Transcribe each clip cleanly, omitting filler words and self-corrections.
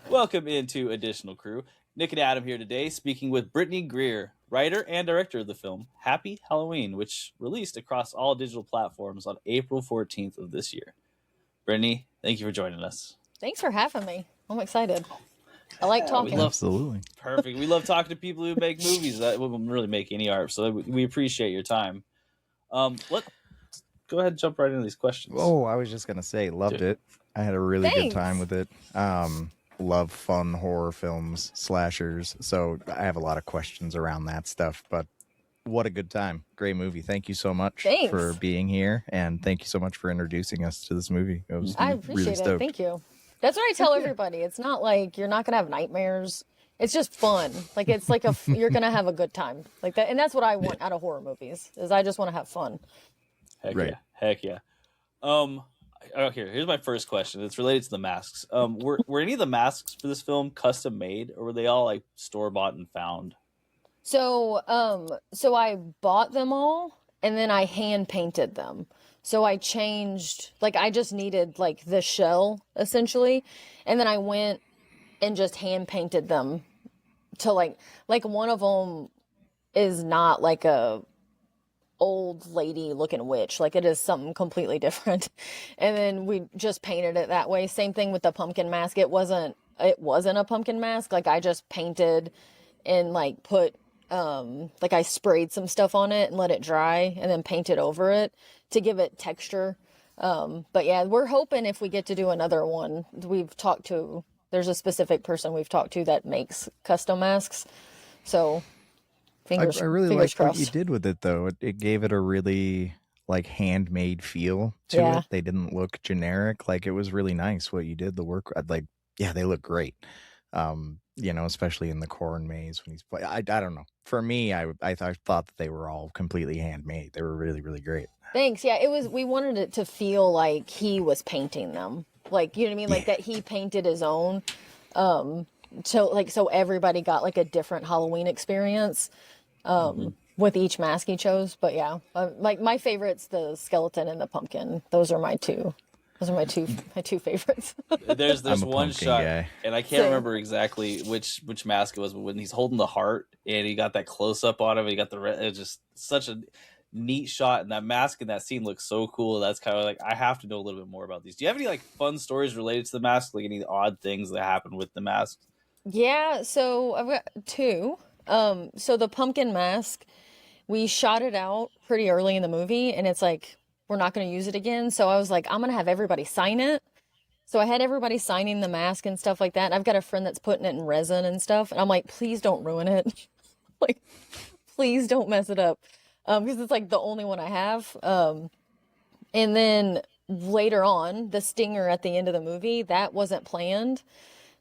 Welcome into Additional Crew. Nick and Adam here today, speaking with Brittney Greer, writer and director of the film Happy Halloween, which released across all digital platforms on April 14th of this year. Brittney, thank you for joining us. Thanks for having me. I'm excited. I like talking. Absolutely. Perfect. We love talking to people who make movies that will really make any art, so we appreciate your time. Let's go ahead and jump right into these questions. Oh, I was just going to say, loved it. I had a really good time with it. Love fun horror films, slashers. So I have a lot of questions around that stuff, but what a good time. Great movie. Thank you so much for being here. And thank you so much for introducing us to this movie. I appreciate it. Thank you. That's what I tell everybody. It's not like you're not going to have nightmares. It's just fun. Like, it's like you're going to have a good time like that. And that's what I want out of horror movies is I just want to have fun. Heck yeah. Here's my first question. It's related to the masks. Were any of the masks for this film custom made, or were they all like store bought and found? So I bought them all and then I hand painted them. So I changed, like, I just needed like the shell essentially, and then I went and just hand painted them to like one of them is not like a old lady looking witch, like it is something completely different, and then we just painted it that way. Same thing with the pumpkin mask. It wasn't a pumpkin mask. Like, I just painted and like put like I sprayed some stuff on it and let it dry and then painted over it to give it texture. But yeah, we're hoping if we get to do another one, there's a specific person we've talked to that makes custom masks, so I really like what you did with it, though. It gave it a really like handmade feel to it. They didn't look generic. Like, it was really nice what you did. The work, they look great. Especially in the corn maze when he's playing. I don't know. For me, I thought that they were all completely handmade. They were really, really great. Thanks. Yeah, it was. We wanted it to feel like he was painting them. Like, you know what I mean? Like that he painted his own. So everybody got like a different Halloween experience. With each mask he chose. But yeah, like my favorite's the skeleton and the pumpkin. Those are my two favorites. There's one shot guy. And I can't remember exactly which mask it was, but when he's holding the heart and he got that close up on him, he got it's just such a neat shot, and that mask in that scene looks so cool. That's kind of like, I have to know a little bit more about these. Do you have any like fun stories related to the mask, like any odd things that happen with the mask? Yeah, so I've got two. So the pumpkin mask, we shot it out pretty early in the movie, and it's like, we're not going to use it again. So I was like, I'm going to have everybody sign it. So I had everybody signing the mask and stuff like that. And I've got a friend that's putting it in resin and stuff. And I'm like, please don't ruin it. Like, please don't mess it up. Because it's like the only one I have. And then later on, the stinger at the end of the movie, that wasn't planned.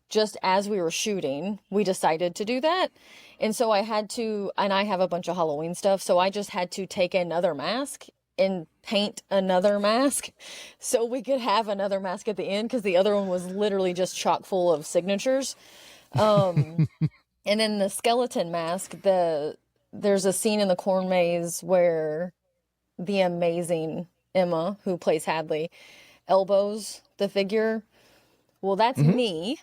Just as we were shooting, we decided to do that. And so I had to, and I have a bunch of Halloween stuff, so I just had to take another mask and paint another mask so we could have another mask at the end, because the other one was literally just chock full of signatures. And then the skeleton mask, there's a scene in the corn maze where the amazing Emma, who plays Hadley, elbows the figure. Well, that's me,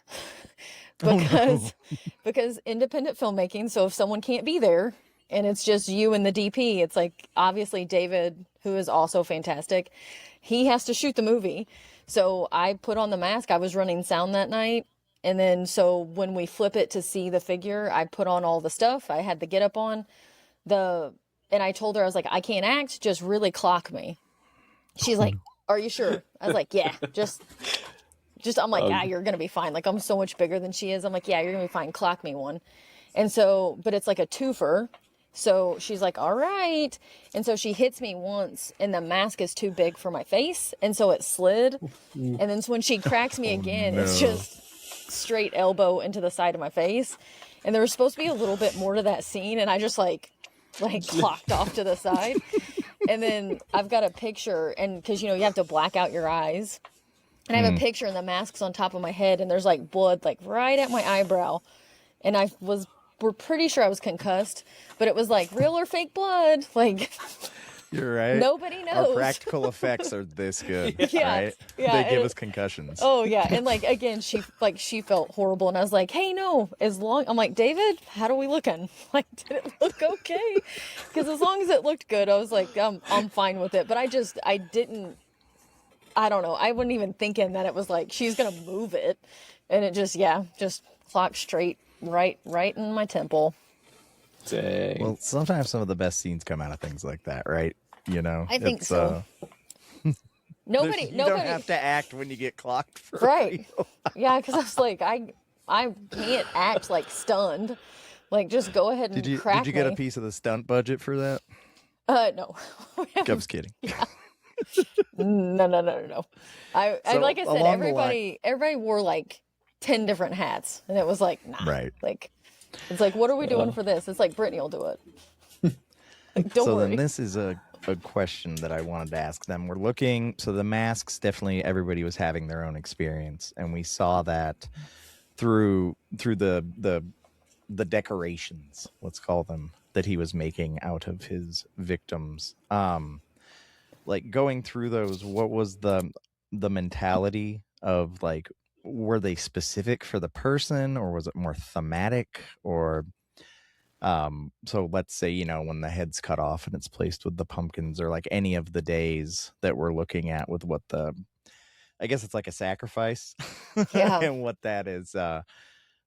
because independent filmmaking. So if someone can't be there and it's just you and the DP, it's like, obviously David, who is also fantastic, he has to shoot the movie. So I put on the mask. I was running sound that night. And then, so when we flip it to see the figure, I put on all the stuff. I had the get up on and I told her, I was like, I can't act, just really clock me. She's like, are you sure? I was like, yeah, just I'm like, you're going to be fine. Like, I'm so much bigger than she is. I'm like, yeah, you're going to be fine. Clock me one. And so, but it's like a twofer. So she's like, all right. And so she hits me once and the mask is too big for my face. And so it slid. And then when she cracks me again, it's just straight elbow into the side of my face. And there was supposed to be a little bit more to that scene. And I just like clocked off to the side. And then I've got a picture, and cause you have to black out your eyes. And I have a picture and the mask's on top of my head and there's like blood like right at my eyebrow. And we're pretty sure I was concussed, but it was like real or fake blood. Like, You're right. Nobody knows. Our practical effects are this good. Yeah, right? yeah, They give us concussions. Oh yeah, and like again, she felt horrible, and I was like, "Hey, no, I'm like, David, how are we looking? Like, did it look okay? Because as long as it looked good, I was like, I'm fine with it. But I don't know, I wasn't even thinking that it was like she's gonna move it, and it just clocked straight right in my temple. Dang. Well, sometimes some of the best scenes come out of things like that, right? You know, I think so. Nobody don't have to act when you get clocked for right. real. Yeah, because I was like, I can't act like stunned. Like, just go ahead and crack Did you get me. a piece of the stunt budget for that? No. I was kidding. Yeah. No. I like I said, everybody wore like 10 different hats, and it was like, nah. Right. Like, it's like, what are we doing for this? It's like Brittney will do it. Like, don't worry. Then this is a question that I wanted to ask them. We're looking, so the masks, definitely everybody was having their own experience, and we saw that through the decorations, let's call them, that he was making out of his victims. Like going through those, what was the mentality of, like, were they specific for the person, or was it more thematic? Or so let's say, you know, when the head's cut off and it's placed with the pumpkins, or like any of the days that we're looking at with what I guess it's like a sacrifice. Yeah. And what that is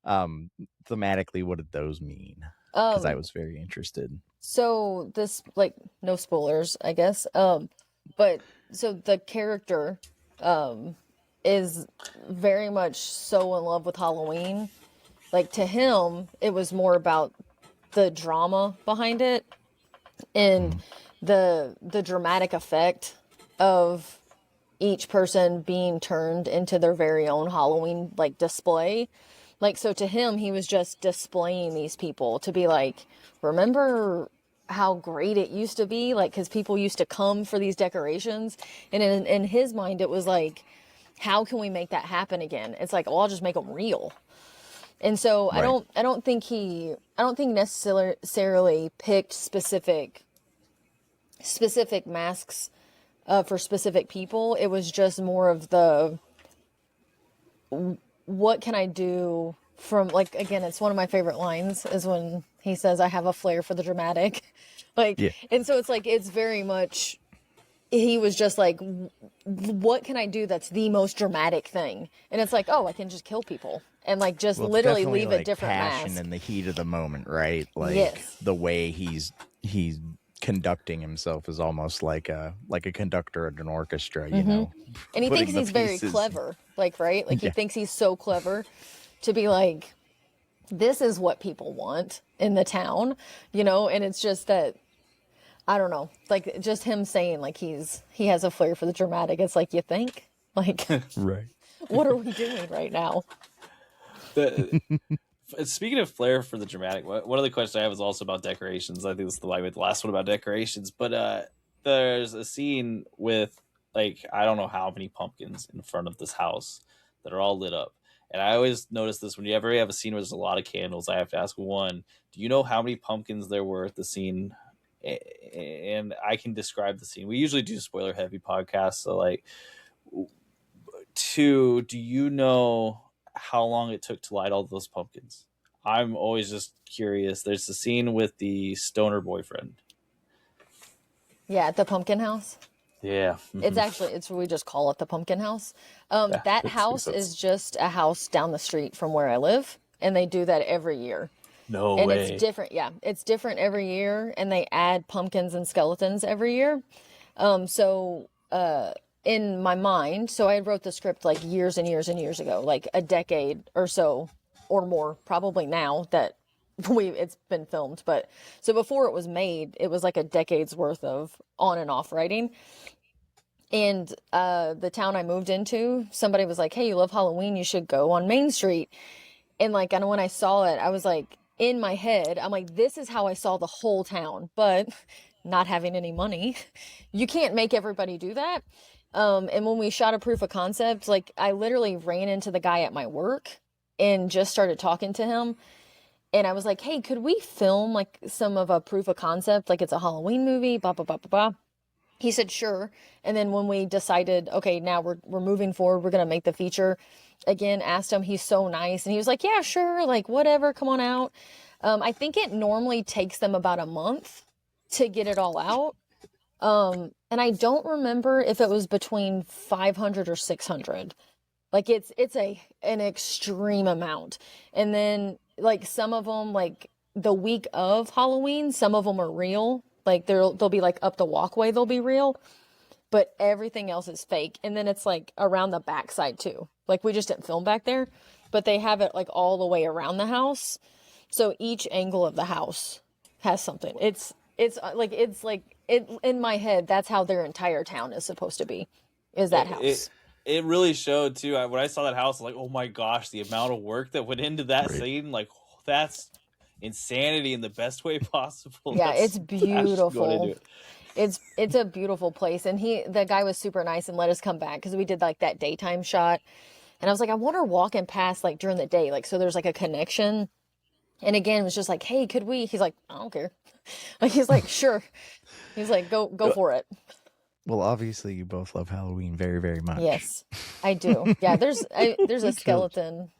thematically, what did those mean? Because I was very interested. So this, like, no spoilers, I guess. But so the character is very much so in love with Halloween. Like, to him, it was more about the drama behind it and the dramatic effect of each person being turned into their very own Halloween, like, display. Like, so to him, he was just displaying these people to be like, remember how great it used to be? Like, because people used to come for these decorations. And in his mind, it was like, how can we make that happen again? It's like, well, I'll just make them real. And so right. I don't think necessarily picked specific masks for specific people. It was just more of the, what can I do from, like, again, it's one of my favorite lines is when he says, I have a flair for the dramatic. Like, yeah. And so it's like, it's very much, he was just like, what can I do that's the most dramatic thing? And it's like, oh, I can just kill people. And like, just literally leave a different passion mask. In the heat of the moment, right? Like, yes. The way he's conducting himself is almost like a conductor at an orchestra, you know. And he thinks he's very clever, like, right? Like, he thinks he's so clever to be like, this is what people want in the town, you know. And it's just that, I don't know, like, just him saying like he has a flair for the dramatic. It's like, you think, like, right? What are we doing right now? Speaking of flair for the dramatic, one of the questions I have is also about decorations. I think this is the last one about decorations. But there's a scene with, like, I don't know how many pumpkins in front of this house that are all lit up. And I always notice this when you ever have a scene where there's a lot of candles. I have to ask, one, do you know how many pumpkins there were at the scene? And I can describe the scene. We usually do spoiler heavy podcasts. So, like, two, do you know how long it took to light all those pumpkins? I'm always just curious. There's the scene with the stoner boyfriend. Yeah, at the pumpkin house. Yeah. Mm-hmm. We just call it the pumpkin house. That house is just a house down the street from where I live, and they do that every year. No way. And it's different. Yeah, it's different every year, and they add pumpkins and skeletons every year. In my mind, so I wrote the script like years and years and years ago, like a decade or so or more, probably now that it's been filmed. But so before it was made, it was like a decade's worth of on and off writing. And the town I moved into, somebody was like, hey, you love Halloween, you should go on Main Street. And like, and when I saw it, I was like, in my head, I'm like, this is how I saw the whole town. But not having any money, you can't make everybody do that. And when we shot a proof of concept, like, I literally ran into the guy at my work and just started talking to him. And I was like, hey, could we film like some of a proof of concept? Like, it's a Halloween movie, blah, blah, blah, blah, blah. He said, sure. And then when we decided, okay, now we're moving forward, we're going to make the feature, again, asked him, he's so nice. And he was like, yeah, sure. Like, whatever, come on out. I think it normally takes them about a month to get it all out. And I don't remember if it was between 500 or 600. Like it's an extreme amount. And then like some of them, like the week of Halloween, some of them are real. Like they'll be like up the walkway, they'll be real, but everything else is fake. And then it's like around the backside too. Like we just didn't film back there, but they have it like all the way around the house. So each angle of the house has something. It's like it in my head. That's how their entire town is supposed to be. Is that house? It really showed too. When I saw that house, I was like, oh my gosh, the amount of work that went into that scene. Like that's insanity in the best way possible. Yeah, it's beautiful. It's a beautiful place. And the guy was super nice and let us come back because we did like that daytime shot. And I was like, I want her walking past like during the day, like so there's like a connection. And again, it was just like, hey, could we? He's like, I don't care. Like he's like, sure. He's like, go for it. Well, obviously, you both love Halloween very, very much. Yes, I do. Yeah, there's a skeleton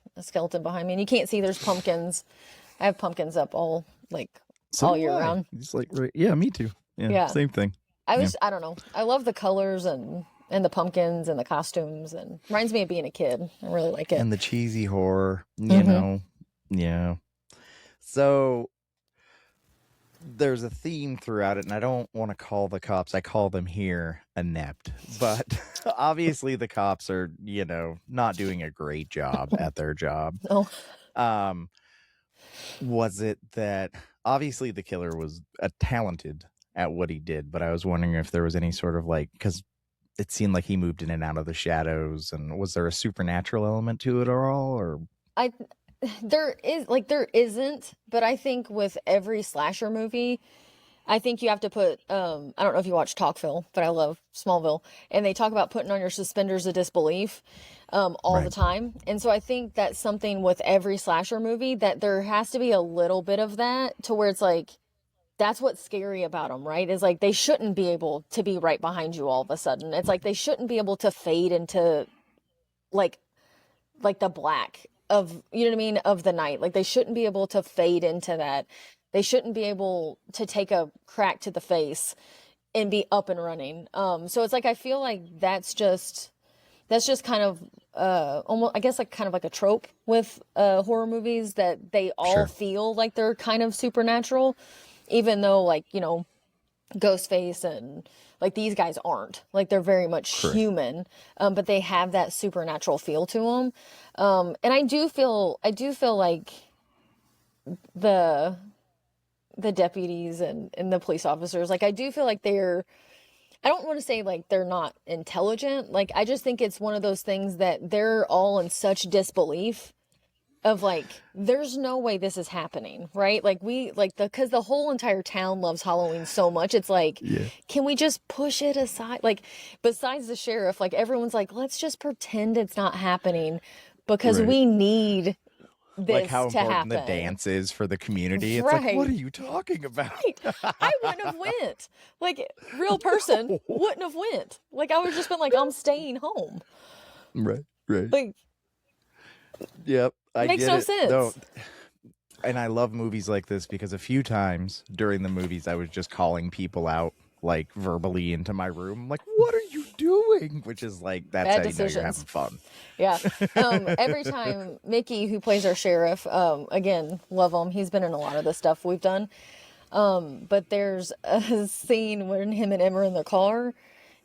behind me, and you can't see. There's pumpkins. I have pumpkins up all year round. It's like, yeah, me too. Yeah, same thing. I don't know. I love the colors and the pumpkins and the costumes, and reminds me of being a kid. I really like it. And the cheesy horror, you know, yeah. So there's a theme throughout it, and I don't want to call the cops, I call them here inept, but obviously the cops are, not doing a great job at their job. Oh. Was it that obviously the killer was talented at what he did, but I was wondering if there was any sort of because it seemed like he moved in and out of the shadows, and was there a supernatural element to it at all, or? There isn't, but I think with every slasher movie, I think you have to put, I don't know if you watch Talkville, but I love Smallville, and they talk about putting on your suspenders of disbelief all the time. And so I think that's something with every slasher movie, that there has to be a little bit of that to where it's like, that's what's scary about them, right? Is like, they shouldn't be able to be right behind you all of a sudden. It's like, they shouldn't be able to fade into like the black of, you know what I mean, of the night. Like they shouldn't be able to fade into that. They shouldn't be able to take a crack to the face and be up and running. So it's like, I feel like that's just kind of almost, I guess, like kind of like a trope with horror movies, that they all feel like they're kind of supernatural, even though Ghostface and like these guys aren't. Like they're very much human, but they have that supernatural feel to them. And I do feel like the deputies and the police officers, like I do feel like I don't want to say like they're not intelligent. Like I just think it's one of those things that they're all in such disbelief of like, there's no way this is happening, right? Like because the whole entire town loves Halloween so much. It's like, can we just push it aside? Like besides the sheriff, like everyone's like, let's just pretend it's not happening because we need this like how to important happen. The dance is for the community. It's like, what are you talking about? I wouldn't have went. Like real person wouldn't have went. Like I would have just been like, I'm staying home. Right. Like, yep. Makes no sense. No. And I love movies like this because a few times during the movies, I was just calling people out like verbally into my room. I'm like, what are you doing? Which is like, that's bad how decisions. you know you're having fun. Yeah. Every time Mickey, who plays our sheriff, again, love him. He's been in a lot of the stuff we've done. But there's a scene when him and Emma are in the car,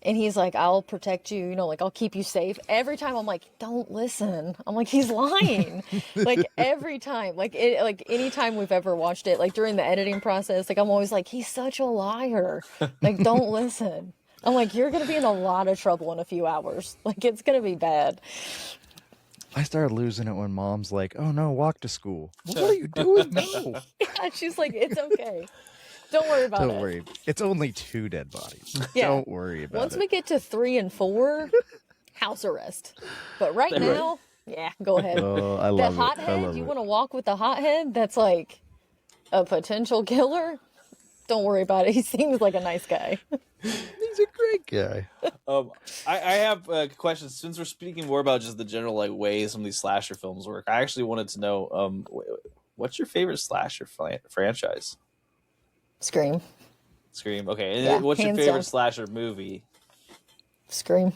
and he's like, I'll protect you, like I'll keep you safe. Every time I'm like, don't listen. I'm like, he's lying. Like every time, like anytime we've ever watched it, like during the editing process, like I'm always like, he's such a liar. Like, don't listen. I'm like, you're going to be in a lot of trouble in a few hours. Like, it's going to be bad. I started losing it when Mom's like, oh no, walk to school. What are you doing? No. Yeah, she's like, it's okay. Don't worry about it. Don't worry. It's only 2 dead bodies. Yeah. Don't worry about Once it. we get to 3 and 4, house arrest. But right now, yeah, go ahead. Oh, I love that hothead, you want to walk with the hothead that's like a potential killer? Don't worry about it. He seems like a nice guy. He's a great guy. I have questions. Since we're speaking more about just the general like ways some of these slasher films work, I actually wanted to know what's your favorite slasher franchise? Scream. Scream. Okay. And Yeah, what's your hands favorite down. slasher movie? Scream.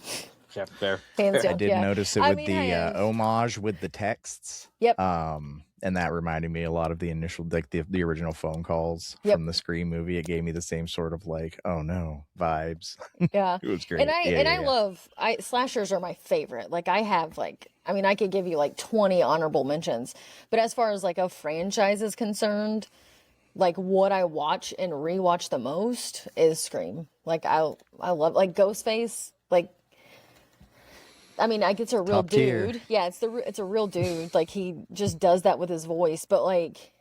Yeah, fair. Hands I down. did Yeah. notice it I with mean, the homage with the texts. Yep. And that reminded me a lot of the initial, like the original phone calls Yep. from the Scream movie. It gave me the same sort of like, oh no, vibes. Yeah. It was great. And I love slashers are my favorite. Like I have like, I mean, I could give you like 20 honorable mentions, but as far as like a franchise is concerned, like what I watch and rewatch the most is Scream. Like I love like Ghostface. Like, I mean, it's a real Top tier. dude. Yeah, it's a real dude. Like he just does that with his voice. But like,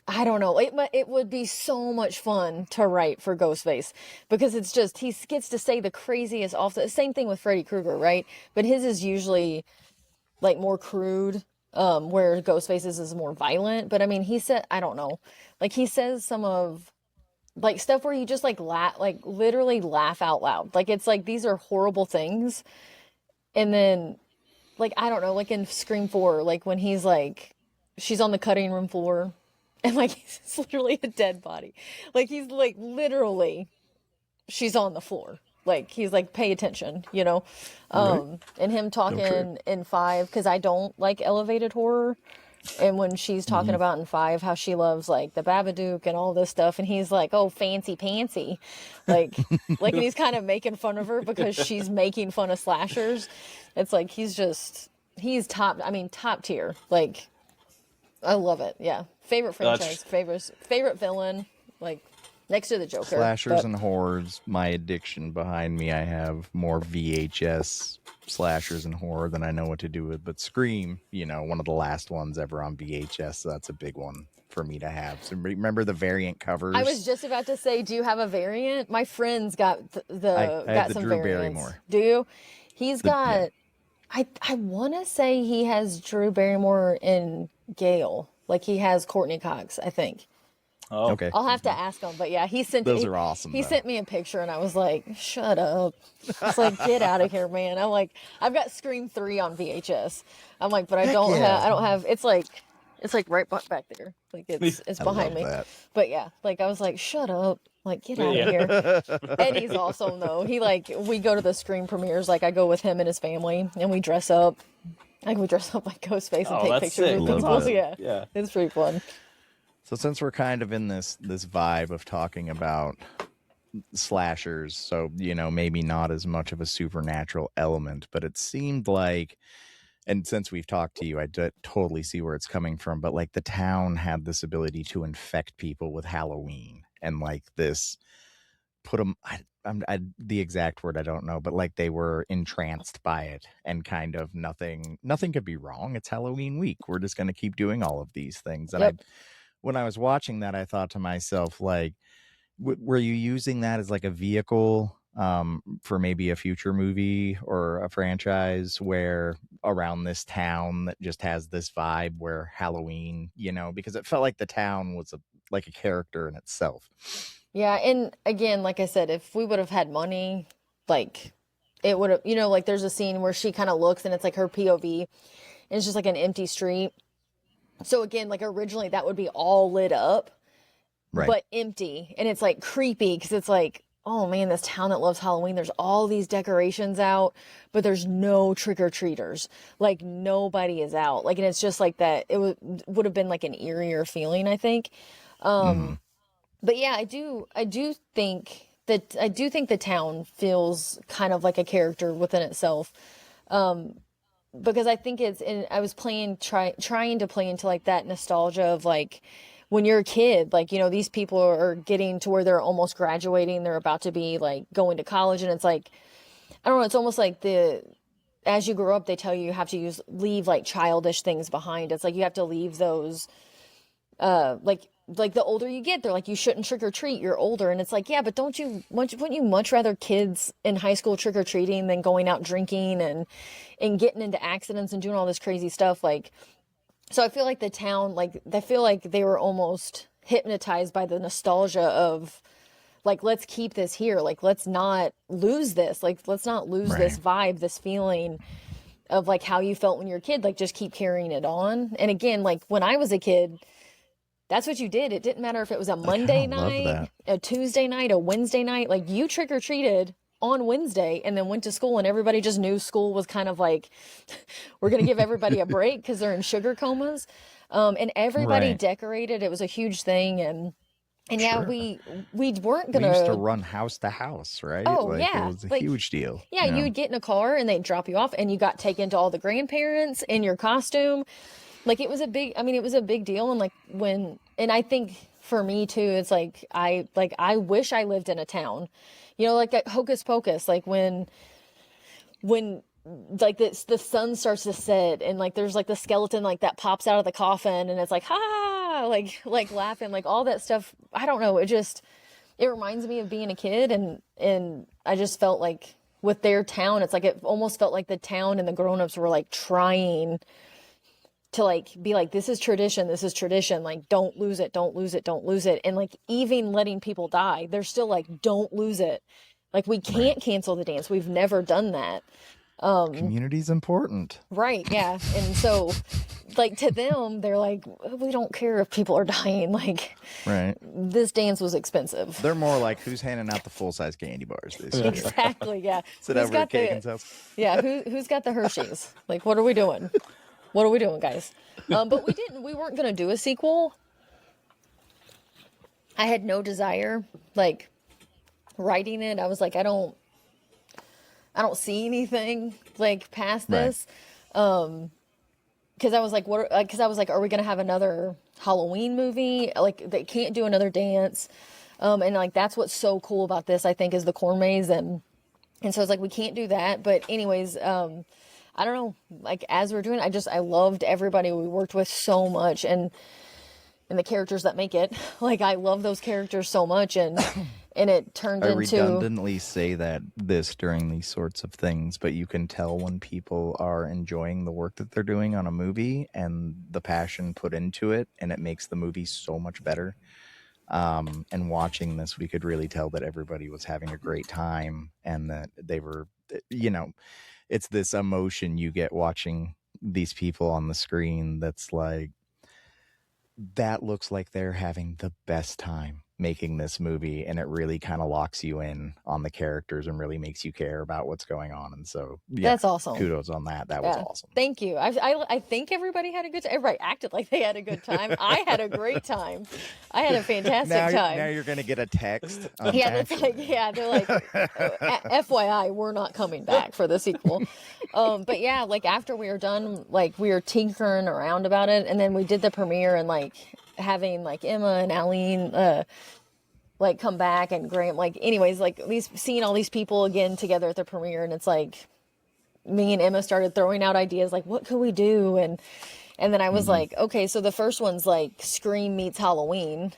I don't know. It would be so much fun to write for Ghostface because it's just he gets to say the craziest off the same thing with Freddy Krueger, right? But his is usually like more crude, where Ghostface's is more violent. But I mean, he said I don't know, like he says some of like stuff where you just like laugh, like literally laugh out loud. Like it's like these are horrible things, and then like I don't know, like in Scream 4, like when he's like she's on the cutting room floor and like it's literally a dead body. Like he's like literally she's on the floor. Like he's like pay attention, you know. Right. And him talking in 5 cuz I don't like elevated horror. And when she's talking about in 5 how she loves like the Babadook and all this stuff and he's like, "Oh, fancy pantsy." Like and he's kind of making fun of her because she's making fun of slashers. It's like he's top tier. Like I love it. Yeah. Favorite franchise, favorite villain, like next to the Joker. Slashers and horrors, my addiction behind me. I have more VHS slashers and horror than I know what to do with. But Scream, one of the last ones ever on VHS, so that's a big one for me to have. So remember the variant covers? I was just about to say, do you have a variant? My friend's got I have some the Drew variants. Barrymore. Do you? He's got. Yeah. I want to say he has Drew Barrymore and Gail. Like he has Courtney Cox, I think. Oh, okay. I'll have to ask him, but yeah, those are awesome. He sent me a picture, and I was like, "Shut up!" It's like, "Get out of here, man!" I'm like, "I've got Scream 3 on VHS." I'm like, "But I don't have." It's like right back there, like it's behind me. That. But yeah, like I was like, "Shut up!" Like, get out of here. Eddie's awesome though. We go to the Scream premieres. Like I go with him and his family, and we dress up. Like we dress up like Ghostface and take pictures with people. Awesome. Yeah, it's pretty fun. So since we're kind of in this vibe of talking about slashers, so maybe not as much of a supernatural element, but it seemed like, and since we've talked to you, I totally see where it's coming from, but like the town had this ability to infect people with Halloween and like this put them the exact word I don't know, but like they were entranced by it and kind of nothing could be wrong. It's Halloween week, we're just going to keep doing all of these things. And when I was watching that, I thought to myself, like, were you using that as like a vehicle for maybe a future movie or a franchise where around this town that just has this vibe where Halloween, because it felt like the town was like a character in itself. Yeah, and again, like I said, if we would have had money, like it would have, like there's a scene where she kind of looks and it's like her POV and it's just like an empty street. So again, like originally that would be all lit up, right, but empty. And it's like creepy because it's like, oh man, this town that loves Halloween, there's all these decorations out, but there's no trick-or-treaters. Like nobody is out. Like, and it's just like that. It would have been like an eerier feeling, I think. But yeah, I do think the town feels kind of like a character within itself. Because I think I was trying to play into like that nostalgia of like when you're a kid, like, these people are getting to where they're almost graduating. They're about to be like going to college. And it's like, I don't know, it's almost like as you grow up, they tell you have to leave like childish things behind. It's like you have to leave those, like the older you get, they're like, you shouldn't trick or treat, you're older. And it's like, yeah, but wouldn't you much rather kids in high school trick or treating than going out drinking and getting into accidents and doing all this crazy stuff? Like, so I feel like the town, like, I feel like they were almost hypnotized by the nostalgia of like, let's keep this here. Like, let's not lose this. Like, let's not lose this vibe, this feeling of like how you felt when you were a kid. Like, just keep carrying it on. And again, like when I was a kid, that's what you did. It didn't matter if it was a Monday night, a Tuesday night, a Wednesday night. Like, you trick-or-treated on Wednesday and then went to school, and everybody just knew school was kind of like, we're going to give everybody a break because they're in sugar comas. And everybody decorated. It was a huge thing. And yeah, we weren't going to... We used to run house to house, right? Oh, like, yeah. It was a huge deal. Yeah, you would get in a car and they'd drop you off, and you got taken to all the grandparents in your costume. Like, it was a big deal. And like and I think for me too, it's like, I wish I lived in a town, you know, like at Hocus Pocus, like when like the sun starts to set and like there's like the skeleton like that pops out of the coffin and it's like, ha, like laughing, like all that stuff. I don't know. It reminds me of being a kid, and I just felt like with their town, it's like, it almost felt like the town and the grown-ups were like trying to like be like, this is tradition, like, don't lose it. And like, even letting people die, they're still like, don't lose it. Like, we can't cancel the dance. We've never done that. Community's important. Right. Yeah. And so like to them, they're like, we don't care if people are dying. Like, this dance was expensive. They're more like, who's handing out the full-size candy bars this year? Exactly. Yeah. Sit over at Kagan's house. Yeah. Who's got the Hershey's? Like, what are we doing? Guys? But we weren't going to do a sequel. I had no desire, like, writing it. I was like, I don't see anything like past this. Cause I was like, are we going to have another Halloween movie? Like, they can't do another dance. And like, that's what's so cool about this, I think, is the corn maze. And so it's like, we can't do that. But anyways, I don't know, like, as we're doing it, I loved everybody we worked with so much, and the characters that make it. Like, I love those characters so much, and it turned into... I redundantly say this during these sorts of things, but you can tell when people are enjoying the work that they're doing on a movie and the passion put into it, and it makes the movie so much better. And watching this, we could really tell that everybody was having a great time, and that they were, you know, it's this emotion you get watching these people on the screen that's like, that looks like they're having the best time making this movie, and it really kind of locks you in on the characters and really makes you care about what's going on. And so that's awesome. Kudos on that. That was awesome. Thank you. I think everybody had a good time. Everybody acted like they had a good time. I had a great time. I had a fantastic time. Now you're gonna get a text. They're like, FYI, we're not coming back for the sequel. But yeah, like, after we were done, like, we were tinkering around about it, and then we did the premiere, and like having like Emma and Aline like come back, and Graham, like, anyways, like, seeing all these people again together at the premiere, and it's like, me and Emma started throwing out ideas like, what could we do? And then I was like, okay, so the first one's like Scream meets Halloween.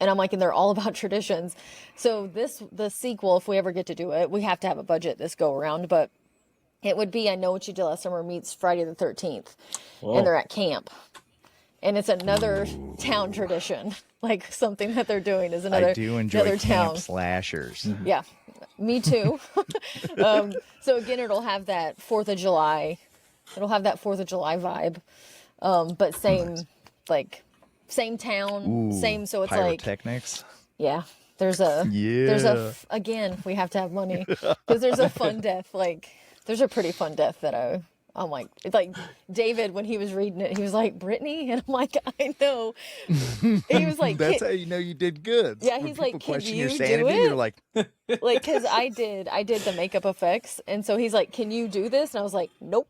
And I'm like, and they're all about traditions. So the sequel, if we ever get to do it, we have to have a budget this go around, but it would be I Know What You Did Last Summer meets Friday the 13th. Whoa. And they're at camp. And it's another town tradition. Like, something that they're doing is another town. I do enjoy camp slashers. Yeah, me too. So again, it'll have that 4th of July. It'll have that 4th of July vibe. But same, like, same town, same. So it's pyrotechnics. Like, again, we have to have money, because there's a fun death. Like, there's a pretty fun death that I'm like, it's like David, when he was reading it, he was like, Brittney? And I'm like, I know. He was like, that's how you know you did good. Yeah, when he's like, can question you your sanity, do it? You're like, like, because I did the makeup effects, and so he's like, can you do this? And I was like, nope.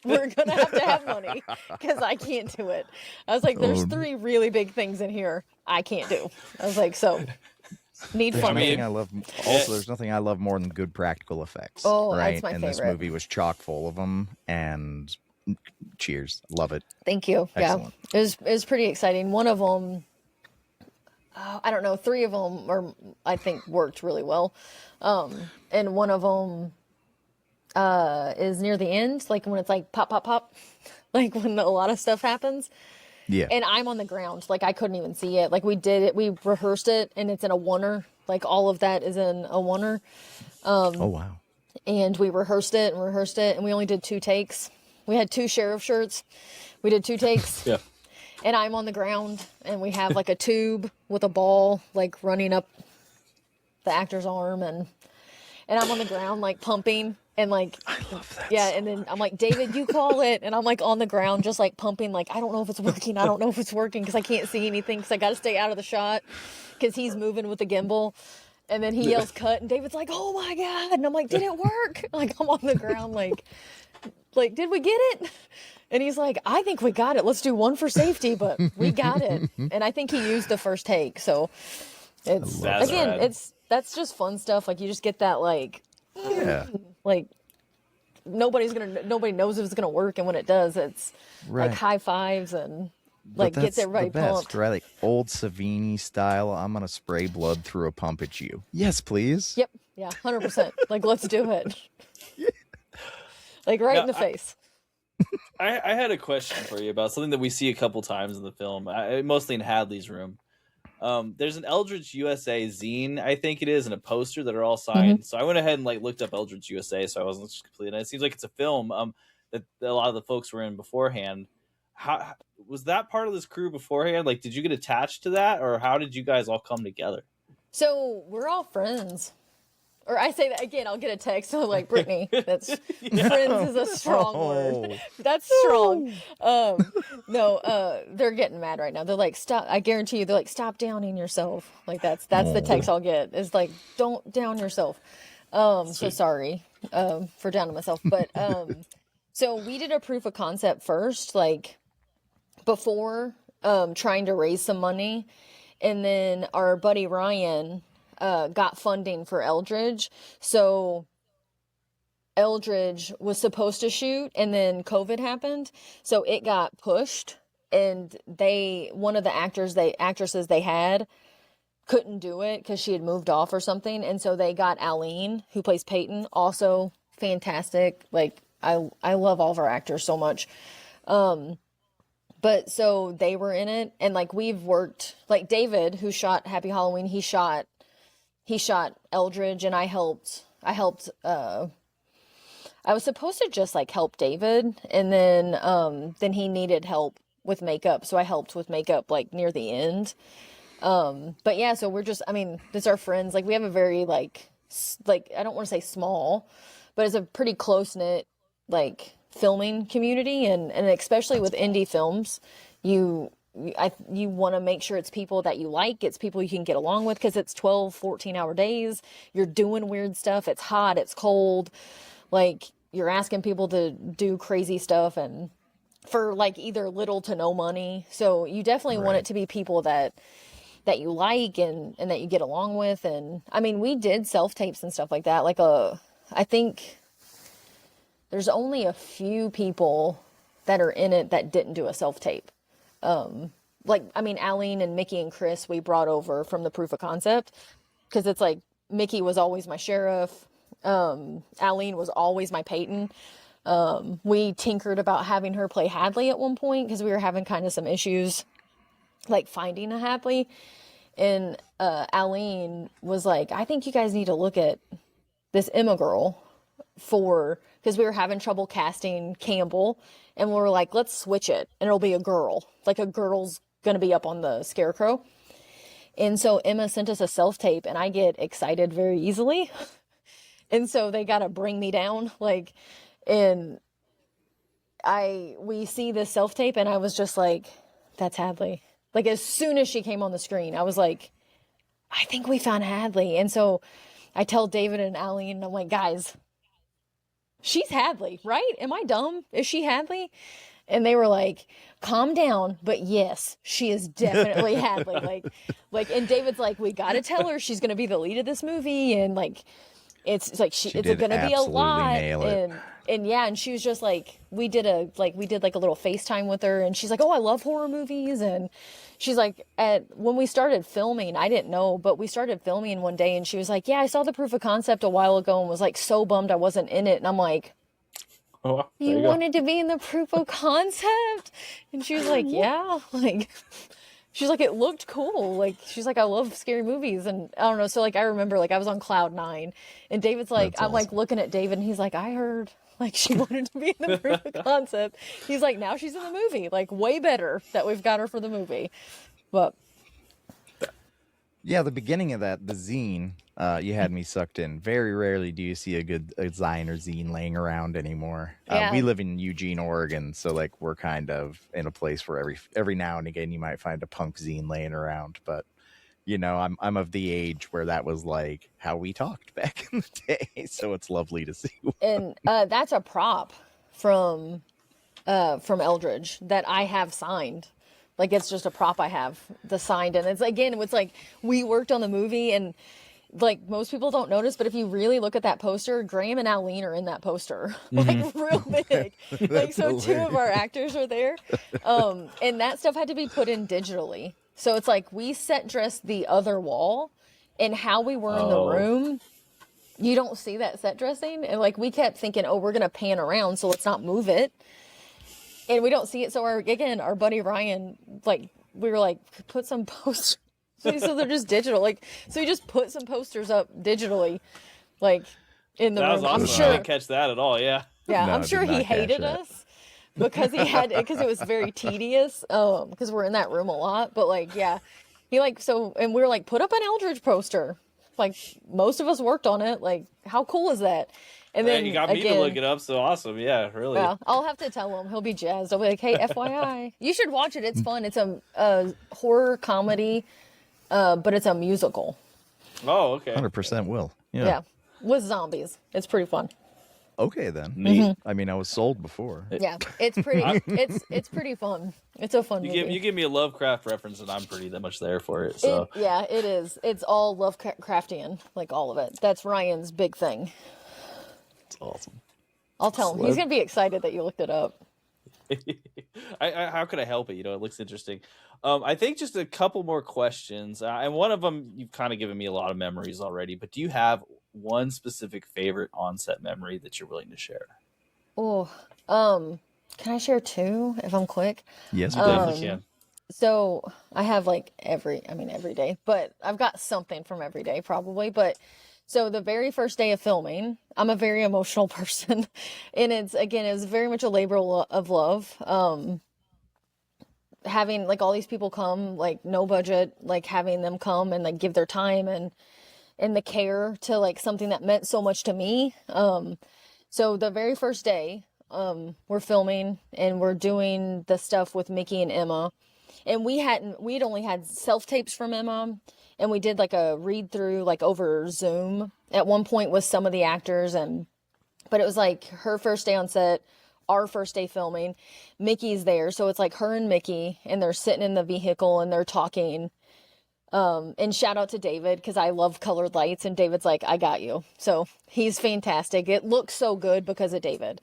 We're gonna have to have money, because I can't do it. I was like, there's 3 really big things in here I can't do. I was like, so need funding. There's nothing I love more than good practical effects. Oh, right? That's my favorite. This movie was chock full of them, and cheers, love it. Thank you. Excellent. Yeah, it was pretty exciting. One of them, I don't know, 3 of them I think worked really well, and one of them is near the end, like when it's like pop pop pop, like when a lot of stuff happens. Yeah. And I'm on the ground, like I couldn't even see it. Like we rehearsed it, and it's in a oneer, Like all of that is in a oneer. Oh wow. And we rehearsed it, and we only did 2 takes. We had 2 sheriff shirts. We did 2 takes. Yeah. And I'm on the ground, and we have like a tube with a ball like running up the actor's arm, and I'm on the ground like pumping, and like I love that. yeah, so and then much. I'm like, David, you call it, and I'm like on the ground just like pumping, like I don't know if it's working, because I can't see anything, because I got to stay out of the shot because he's moving with the gimbal. And then he yells cut, and David's like, oh my God. And I'm like, did it work? Like, I'm on the ground, like, did we get it? And he's like, I think we got it. Let's do one for safety, but we got it. And I think he used the first take. So it's, again, that's just fun stuff. Like, you just get that, like, Yeah. like, nobody knows if it's going to work. And when it does, it's like high fives and like gets everybody the best, pumped. right? Like old Savini style. I'm gonna spray blood through a pump at you. Yes, please. Yep. Yeah. 100%. Like, let's do it. Like right in the face. I had a question for you about something that we see a couple times in the film, mostly in Hadley's room. There's an Eldridge USA zine, I think it is, and a poster that are all signed. So I went ahead and like looked up Eldridge USA, so I wasn't just completely. And it seems like it's a film that a lot of the folks were in beforehand. How was that part of this crew beforehand? Like, did you get attached to that, or how did you guys all come together? So we're all friends. Or I say that again, I'll get a text like, Brittney, that's friends is a strong word. That's strong. They're getting mad right now. They're like, stop. I guarantee you, they're like, stop downing yourself. Like that's the text I'll get. It's like, don't down yourself. So sorry for downing myself. But so we did a proof of concept first, like before trying to raise some money. And then our buddy Ryan got funding for Eldridge. So Eldridge was supposed to shoot, and then COVID happened. So it got pushed, and one of the actresses they had couldn't do it because she had moved off or something. And so they got Aline, who plays Peyton, also fantastic. Like I love all of our actors so much. But so they were in it, and like we've worked, like David, who shot Happy Halloween, he shot Eldridge, and I helped I was supposed to just like help David, and then he needed help with makeup, so I helped with makeup like near the end. But yeah, so we're just, I mean, it's our friends. Like we have a very like I don't want to say small, but it's a pretty close-knit like filming community, and especially with indie films, you want to make sure it's people that you like, it's people you can get along with, because it's 12-14 hour days, you're doing weird stuff, it's hot, it's cold, like you're asking people to do crazy stuff and for like either little to no money. So you definitely want it to be people that you like and that you get along with. And I mean, we did self-tapes and stuff like that. Like I think there's only a few people that are in it that didn't do a self-tape. Like, I mean, Aline and Mickey and Chris, we brought over from the proof of concept, because it's like, Mickey was always my sheriff. Aline was always my Peyton. We tinkered about having her play Hadley at one point, because we were having kind of some issues, like finding a Hadley. And, Aline was like, I think you guys need to look at this Emma girl because we were having trouble casting Campbell, and we were like, let's switch it, and it'll be a girl. Like a girl's going to be up on the scarecrow. And so Emma sent us a self-tape, and I get excited very easily. And so they got to bring me down. Like, and we see this self-tape, and I was just like, that's Hadley. Like as soon as she came on the screen, I was like, I think we found Hadley. And so I tell David and Aline, and I'm like, guys, she's Hadley, right? Am I dumb? Is she Hadley? And they were like, calm down. But yes, she is definitely Hadley. Like, and David's like, we got to tell her she's going to be the lead of this movie. And like, it's like, it's going to be a lot. And yeah, and she was just like, we did like a little FaceTime with her, and she's like, oh, I love horror movies. And she's like, when we started filming, I didn't know, but we started filming one day, and she was like, yeah, I saw the proof of concept a while ago and was like so bummed I wasn't in it. And I'm like, oh, you wanted to be in the proof of concept? And she was like, yeah, like, she's like, it looked cool. Like, she's like, I love scary movies. And I don't know. So like, I remember like I was on cloud 9 and David's like, That's I'm awesome. like looking at David and he's like, I heard like she wanted to be in the proof of concept. He's like, now she's in the movie. Like, way better that we've got her for the movie. But yeah, the beginning of that, the zine, you had me sucked in. Very rarely do you see a good zine or zine laying around anymore. Yeah. We live in Eugene, Oregon, so like we're kind of in a place where every now and again you might find a punk zine laying around. But you know, I'm of the age where that was like how we talked back in the day. So it's lovely to see. and that's a prop from Eldridge that I have signed. Like, it's just a prop I have the signed, and it's like we worked on the movie, and like most people don't notice, but if you really look at that poster, Graham and Aline are in that poster, like real big. Like, so hilarious. 2 of our actors are there, and that stuff had to be put in digitally. So it's like we set dressed the other wall, and how we were in the room. You don't see that set dressing, and like we kept thinking, oh, we're gonna pan around, so let's not move it. And we don't see it. So our buddy Ryan, like, we were like, put some posters. So they're just digital. Like, so he just put some posters up digitally, like, in the That was room. awesome. I'm sure. I didn't catch that at all. Yeah. Yeah, No, I'm did sure he not catch hated that. us because because it was very tedious. Because we're in that room a lot. But like, yeah, he like, so, and we were like, put up an Eldridge poster. Like, most of us worked on it. Like, how cool is that? And then You got me to look it up. So awesome. Yeah, really. Yeah, I'll have to tell him. He'll be jazzed. I'll be like, hey, FYI, you should watch it. It's fun. It's a horror comedy, but it's a musical. Oh, okay. 100% will. Yeah, with zombies. It's pretty fun. Okay then. Neat. I mean, I was sold before. Yeah, it's pretty. it's pretty fun. It's a fun movie. You give me a Lovecraft reference, and I'm pretty that much there for it. So It is. It's all Lovecraftian, like all of it. That's Ryan's big thing. it's awesome. I'll tell him. He's gonna be excited that you looked it up. How could I help it? You know, it looks interesting. I think just a couple more questions, and one of them you've kind of given me a lot of memories already. But do you have one specific favorite on-set memory that you're willing to share? Oh, can I share 2 if I'm quick? Yes, You definitely can. So I have like every day, but I've got something from every day probably. But so the very first day of filming, I'm a very emotional person, and it was very much a labor of love. Having like all these people come, like no budget, like having them come and like give their time and the care to like something that meant so much to me. So the very first day, we're filming and we're doing the stuff with Mickey and Emma. And we'd only had self-tapes from Emma, and we did like a read through like over Zoom at one point with some of the actors, but it was like her first day on set, our first day filming. Mickey's there, so it's like her and Mickey, and they're sitting in the vehicle and they're talking. And shout out to David, because I love colored lights, and David's like, I got you. So he's fantastic. It looks so good because of David.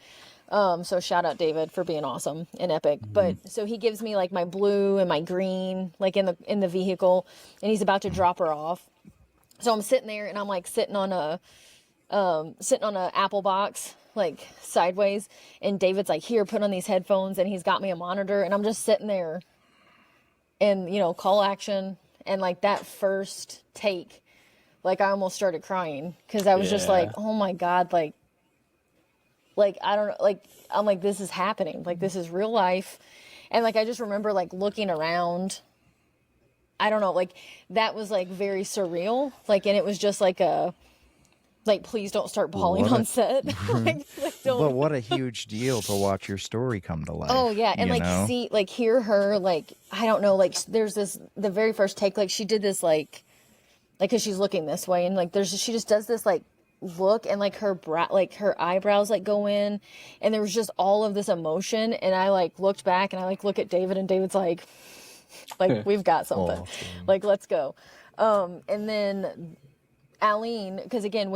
So shout out David for being awesome and epic. But so he gives me like my blue and my green, like in the vehicle, and he's about to drop her off. So I'm sitting there and I'm like sitting on a Apple box, like sideways. And David's like, here, put on these headphones. And he's got me a monitor, and I'm just sitting there and, call action. And like that first take, like I almost started crying because I was just like, oh my God, like, I don't know, like, I'm like, this is happening. Like, this is real life. And like, I just remember like looking around, I don't know, like that was like very surreal. Like, and it was just like please don't start bawling on set. like don't. But what a huge deal to watch your story come to life. Oh yeah. And like hear her, like, I don't know, like there's the very first take, like she did this, like, cause she's looking this way, and like she just does this like look, and like her her eyebrows like go in, and there was just all of this emotion, and I like looked back and I like look at David, and David's like we've got something. Like, let's go. And then Aline, because again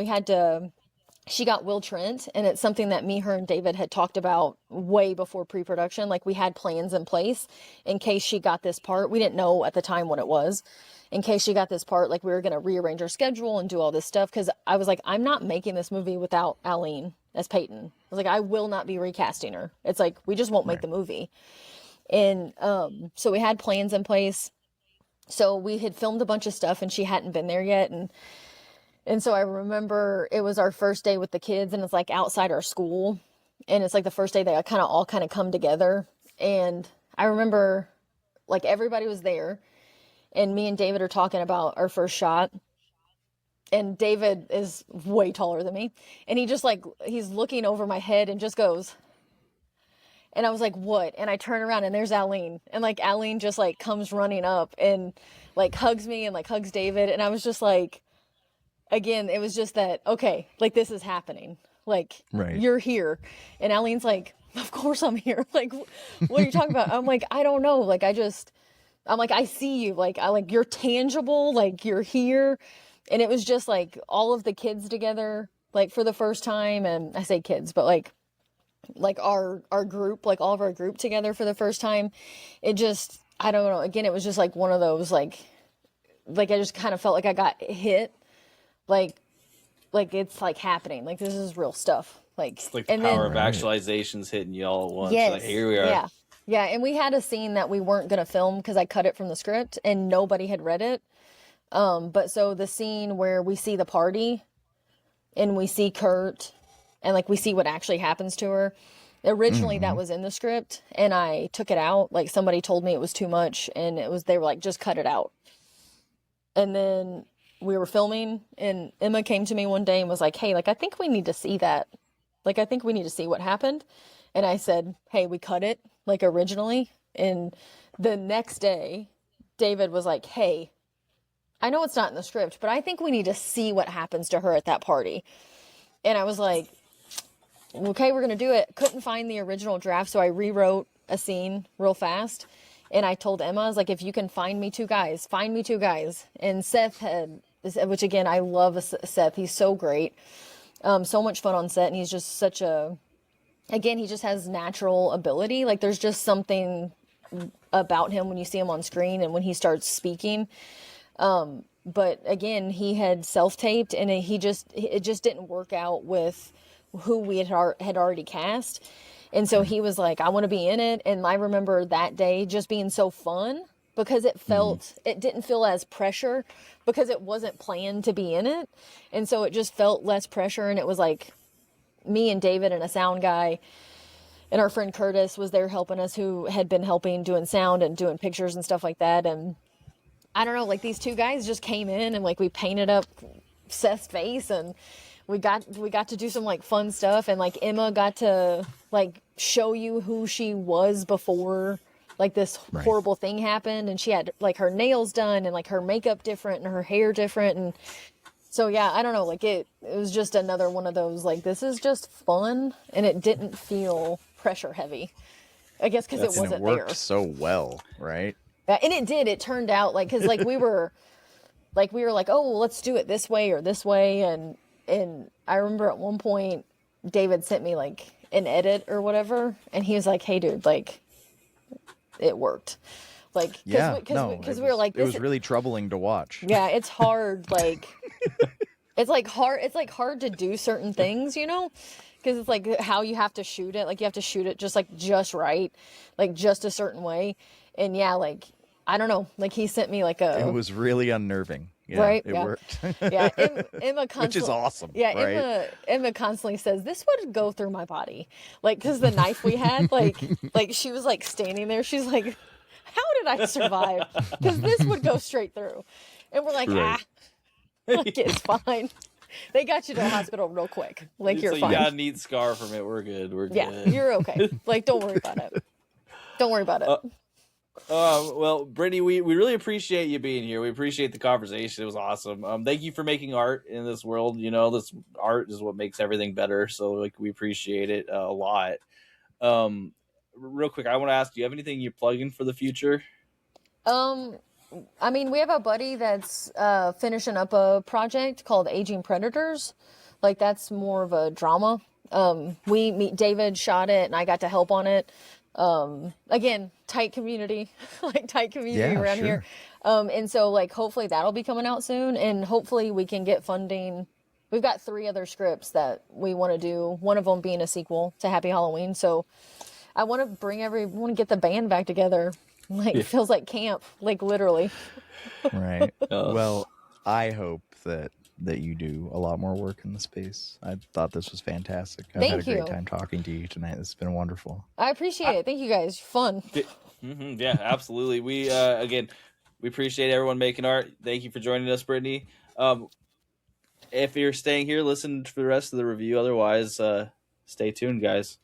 she got Will Trent, and it's something that me, her, and David had talked about way before pre-production. Like, we had plans in place in case she got this part. We didn't know at the time what it was. In case she got this part, like, we were going to rearrange her schedule and do all this stuff. Because I was like, I'm not making this movie without Aline as Peyton. I was like, I will not be recasting her. It's like, we just won't make the movie. And so we had plans in place. So we had filmed a bunch of stuff and she hadn't been there yet. And so I remember it was our first day with the kids and it's like outside our school. And it's like the first day they all kind of come together. And I remember like everybody was there and me and David are talking about our first shot. And David is way taller than me. And he just like, he's looking over my head and just goes, and I was like, what? And I turn around and there's Aline. And like Aline just like comes running up and like hugs me and like hugs David. And I was just like, again, it was just that, okay, like this is happening. Like, You're here. And Aline's like, of course I'm here. Like, what are you talking about? I'm like, I don't know. Like, I'm like, I see you. Like, you're tangible. Like, you're here. And it was just like all of the kids together, like for the first time. And I say kids, but like our group, like all of our group together for the first time. It just, I don't know. Again, it was just like one of those, like I just kind of felt like I got hit. Like it's like happening. Like this is real stuff. Like, it's like the power of actualization's hitting you all at once. Yes, like here we are. Yeah. Yeah. And we had a scene that we weren't going to film because I cut it from the script and nobody had read it. But so the scene where we see the party and we see Kurt and like we see what actually happens to her. Originally that was in the script and I took it out. Like somebody told me it was too much and they were like, just cut it out. And then we were filming and Emma came to me one day and was like, hey, like, I think we need to see that. Like, I think we need to see what happened. And I said, hey, we cut it like originally. And the next day David was like, hey, I know it's not in the script, but I think we need to see what happens to her at that party. And I was like, okay, we're going to do it. Couldn't find the original draft. So I rewrote a scene real fast. And I told Emma, I was like, if you can find me two guys. And Seth which again, I love Seth. He's so great. So much fun on set. And he's just again, he just has natural ability. Like there's just something about him when you see him on screen and when he starts speaking. But again, he had self-taped and it just didn't work out with who we had already cast. And so he was like, I want to be in it. And I remember that day just being so fun because it didn't feel as pressure because it wasn't planned to be in it. And so it just felt less pressure. And it was like me and David and a sound guy and our friend Curtis was there helping us, who had been helping doing sound and doing pictures and stuff like that. And I don't know, like these two guys just came in and like we painted up Seth's face and we got to do some like fun stuff. And like Emma got to like show you who she was before like this horrible thing happened. And she had like her nails done and like her makeup different and her hair different. And so, yeah, I don't know, like it was just another one of those, like, this is just fun. And it didn't feel pressure heavy, I guess, because it wasn't there. It worked so well, right? And it did. It turned out like, because like we were like, oh, well, let's do it this way or this way. And I remember at one point David sent me like an edit or whatever. And he was like, hey, dude, like it worked. Like, because we were like, it was really troubling to watch. Yeah. It's hard. Like, it's hard to do certain things, you know? Because it's like how you have to shoot it. Like you have to shoot it just right. Like just a certain way. And yeah, like, I don't know. Like he sent me like it was really unnerving. Yeah, right? It worked. Yeah. Emma constantly, which is awesome. Yeah. Right? Emma constantly says, this would go through my body. Like, because the knife we had, like she was like standing there. She's like, how did I survive? Because this would go straight through. And we're like, like it's fine. They got you to the hospital real quick. Like you're fine. You got a neat scar from it. We're good. We're good. Yeah, you're okay. Like, don't worry about it. Don't worry about it. Well, Brittney, we really appreciate you being here. We appreciate the conversation. It was awesome. Thank you for making art in this world. You know, this art is what makes everything better. So, like, we appreciate it a lot. Real quick, I want to ask, do you have anything you're plugging for the future? I mean, we have a buddy that's finishing up a project called Aging Predators. Like, that's more of a drama. David shot it and I got to help on it. Again, tight community, around here. And so like, hopefully that'll be coming out soon and hopefully we can get funding. We've got 3 other scripts that we want to do. One of them being a sequel to Happy Halloween. So I want to get the band back together. Like feels like camp, like literally. Right. Well, I hope that you do a lot more work in the space. I thought this was fantastic. I've had a great time talking to you tonight. This has been wonderful. I appreciate it. Thank you guys. Fun. Yeah, absolutely. We again, we appreciate everyone making art. Thank you for joining us, Brittney. If you're staying here, listen for the rest of the review. Otherwise, stay tuned, guys.